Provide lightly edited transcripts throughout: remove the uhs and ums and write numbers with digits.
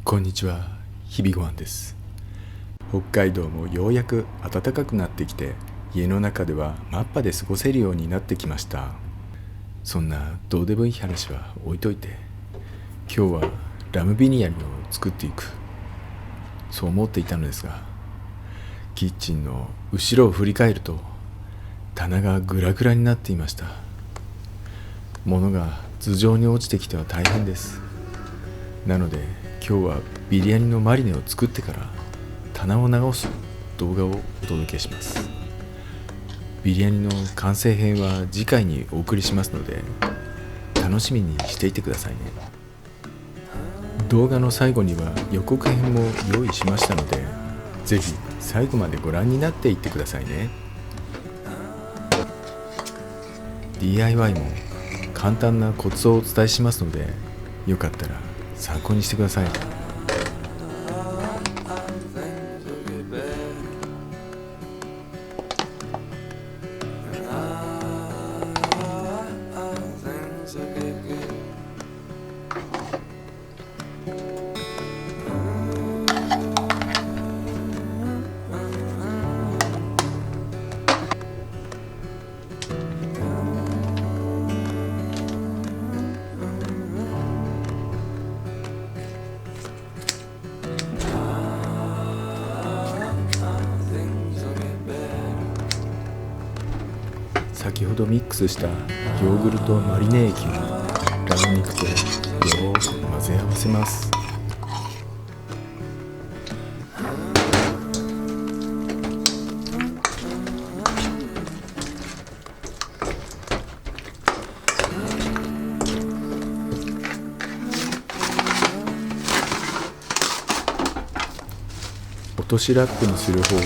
こんにちは、日々ごはんです。北海道もようやく暖かくなってきて、家の中ではマッパで過ごせるようになってきました。そんなどうでもいい話は置いといて、今日はラムビニヤルを作っていく、そう思っていたのですが、キッチンの後ろを振り返ると棚がグラグラになっていました。物が頭上に落ちてきては大変です。なので今日はビリヤニのマリネを作ってから棚を直す動画をお届けします。ビリヤニの完成編は次回にお送りしますので、楽しみにしていてくださいね。動画の最後には予告編も用意しましたので、ぜひ最後までご覧になっていってくださいね。 DIY も簡単なコツをお伝えしますので、よかったら参考にしてください。先ほどミックスしたヨーグルトマリネ液をラム肉とよく混ぜ合わせます。落としラップにする方が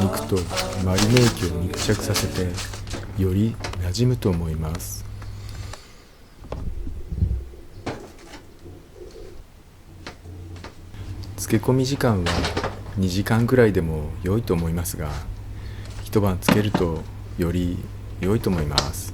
肉とマリネ液を密着させてより馴染むと思います。漬け込み時間は2時間くらいでも良いと思いますが、一晩漬けるとより良いと思います。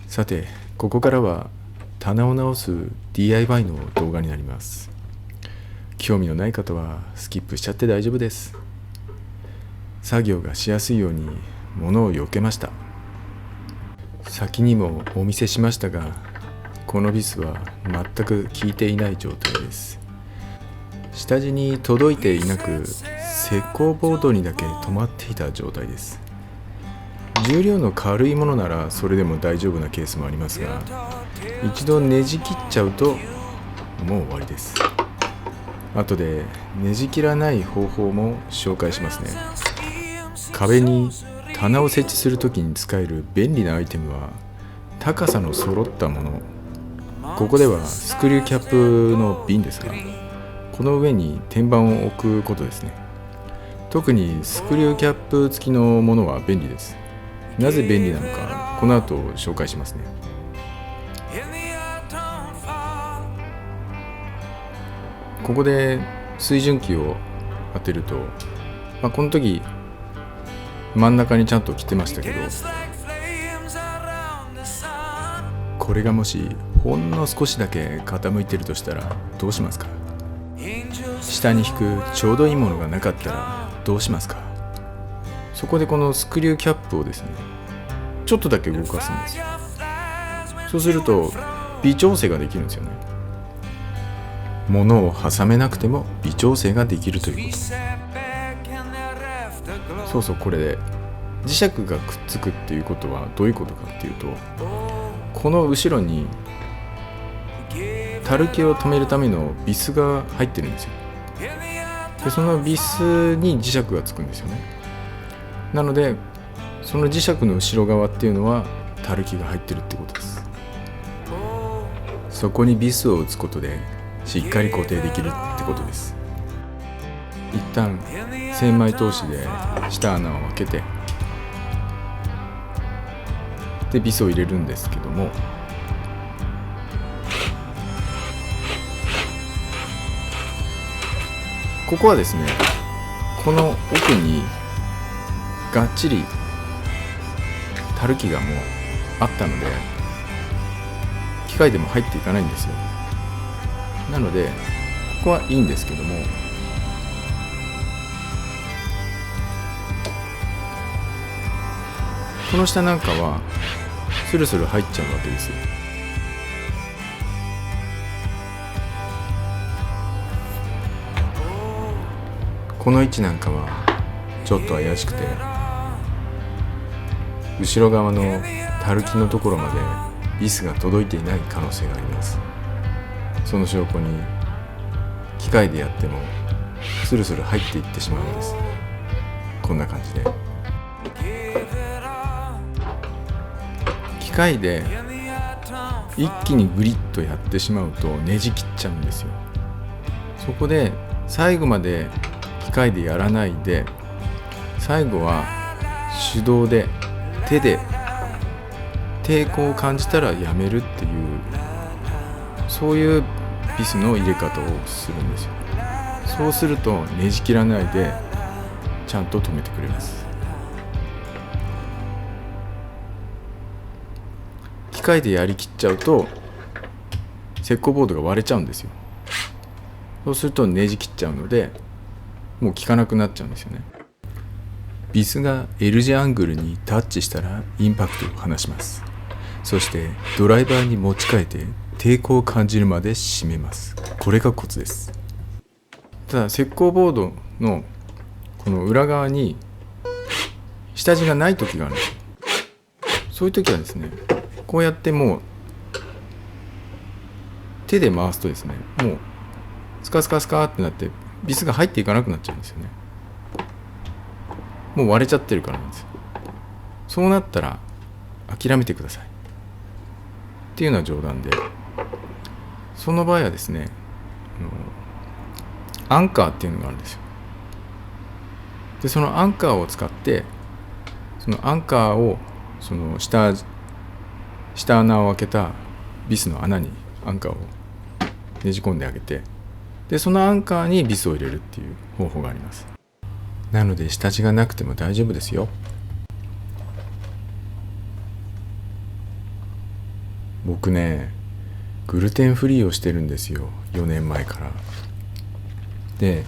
さて、ここからは棚を直す DIY の動画になります。興味のない方はスキップしちゃって大丈夫です。作業がしやすいように物を避けました。先にもお見せしましたが、このビスは全く効いていない状態です。下地に届いていなく、石膏ボードにだけ止まっていた状態です。重量の軽いものならそれでも大丈夫なケースもありますが、一度ねじ切っちゃうともう終わりです。後でねじ切らない方法も紹介しますね。壁に棚を設置するときに使える便利なアイテムは高さの揃ったもの。ここではスクリューキャップの瓶ですが、この上に天板を置くことですね。特にスクリューキャップ付きのものは便利です。なぜ便利なのか、この後紹介しますね。ここで水準器を当てると、この時真ん中にちゃんと来てましたけど、これがもしほんの少しだけ傾いてるとしたらどうしますか？下に引くちょうどいいものがなかったらどうしますか？そこでこのスクリューキャップをですね、ちょっとだけ動かすんですよ。そうすると微調整ができるんですよね。物を挟めなくても微調整ができるということ。そう、これで磁石がくっつくっていうことはどういうことかっていうと、この後ろにたるきを止めるためのビスが入ってるんですよ。でそのビスに磁石がつくんですよね。なのでその磁石の後ろ側っていうのはたるきが入ってるってことです。そこにビスを打つことでしっかり固定できるってことです。一旦千枚通しで下穴を開けて、でビスを入れるんですけども、ここはですね、この奥にがっちりたるきがもうあったので、機械でも入っていかないんですよ。なのでここはいいんですけども、この下なんかはスルスル入っちゃうわけですよ。この位置なんかはちょっと怪しくて、後ろ側のたるきのところまでビスが届いていない可能性があります。その証拠に機械でやってもスルスル入っていってしまうんです。こんな感じで機械で一気にグリッとやってしまうとねじ切っちゃうんですよ。そこで最後まで機械でやらないで、最後は手動で手で抵抗を感じたらやめるっていう、そういうビスの入れ方をするんですよ。そうするとねじ切らないでちゃんと止めてくれます。機械でやりきっちゃうと石膏ボードが割れちゃうんですよ。そうするとねじ切っちゃうのでもう効かなくなっちゃうんですよね。ビスが L 字アングルにタッチしたらインパクトを離します。そしてドライバーに持ち替えて抵抗を感じるまで締めます。これがコツです。ただ石膏ボードのこの裏側に下地がない時があるんですよ。そういう時はですね、こうやってもう手で回すとですね、もうスカスカスカってなってビスが入っていかなくなっちゃうんですよね。もう割れちゃってるからなんですよ。そうなったら諦めてくださいっていうのは冗談で、その場合はですね、アンカーっていうのがあるんですよ。でそのアンカーを使って、そのアンカーをその下穴を開けたビスの穴にアンカーをねじ込んであげて、でそのアンカーにビスを入れるっていう方法があります。なので下地がなくても大丈夫ですよ。僕ね、グルテンフリーをしてるんですよ、4年前から。で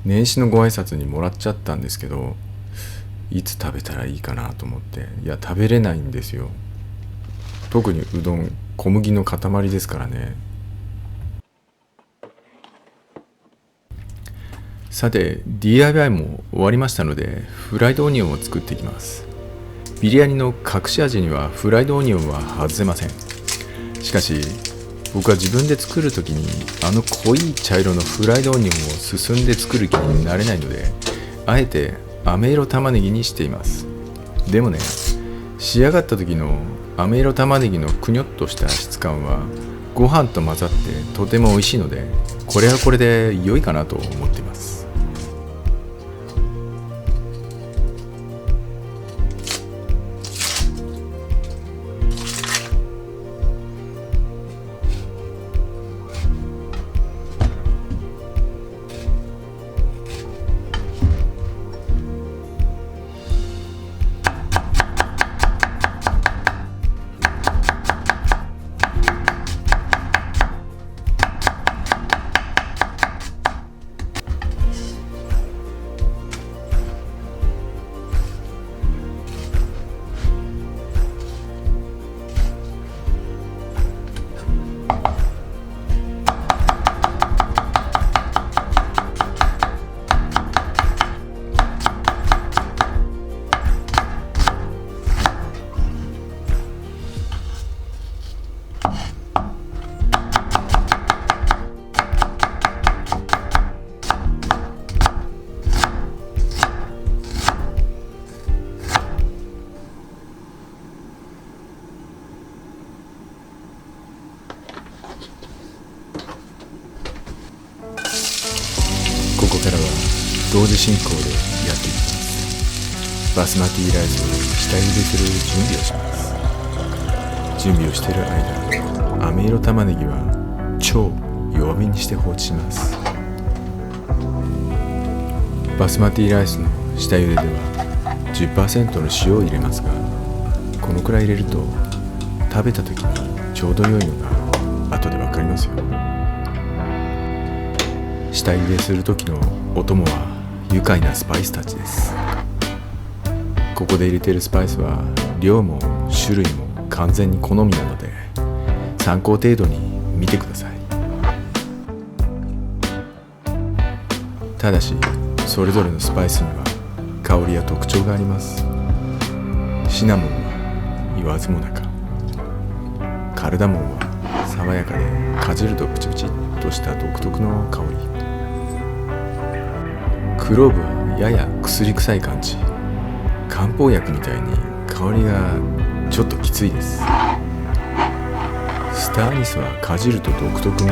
年始のご挨拶にもらっちゃったんですけど、いつ食べたらいいかなと思って、いや食べれないんですよ。特にうどん、小麦の塊ですからね。さて DIY も終わりましたので、フライドオニオンを作っていきます。ビリヤニの隠し味にはフライドオニオンは外せません。しかし僕は自分で作るときにあの濃い茶色のフライドオニオンを進んで作る気になれないので、あえて飴色玉ねぎにしています。でもね、仕上がった時の飴色玉ねぎのくにょっとした質感はご飯と混ざってとても美味しいので、これはこれで良いかなと思っています。ここからは同時進行でやっていきます。バスマティライスを下茹でする準備をします。準備をしている間、飴色玉ねぎは超弱火にして放置します。バスマティライスの下茹ででは 10% の塩を入れますが、このくらい入れると食べた時にちょうど良いのが後で分かりますよ。下茹でする時のお供は愉快なスパイスたちです。ここで入れているスパイスは量も種類も完全に好みなので参考程度に見てください。ただしそれぞれのスパイスには香りや特徴があります。シナモンは言わずもなか、カルダモンは爽やかでかじるとプチプチっとした独特の香り、クローブはやや薬臭い感じ、漢方薬みたいに香りがちょっときついです。スターアニスはかじると独特の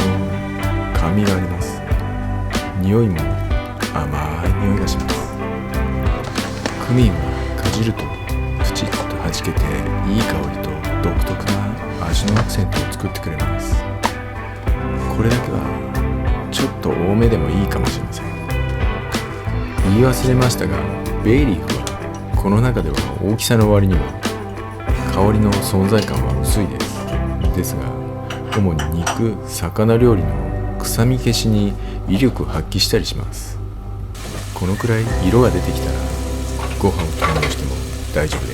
甘みがあります。匂いも甘い匂いがします。クミンはかじるとプチッと弾けていい香りと独特な味のアクセントを作ってくれます。これだけはちょっと多めでもいいかもしれません。言い忘れましたが、ベイリーフはこの中では大きさの割には香りの存在感は薄いです。ですが主に肉、魚料理の臭み消しに威力を発揮したりします。このくらい色が出てきたらご飯を投入しても大丈夫です。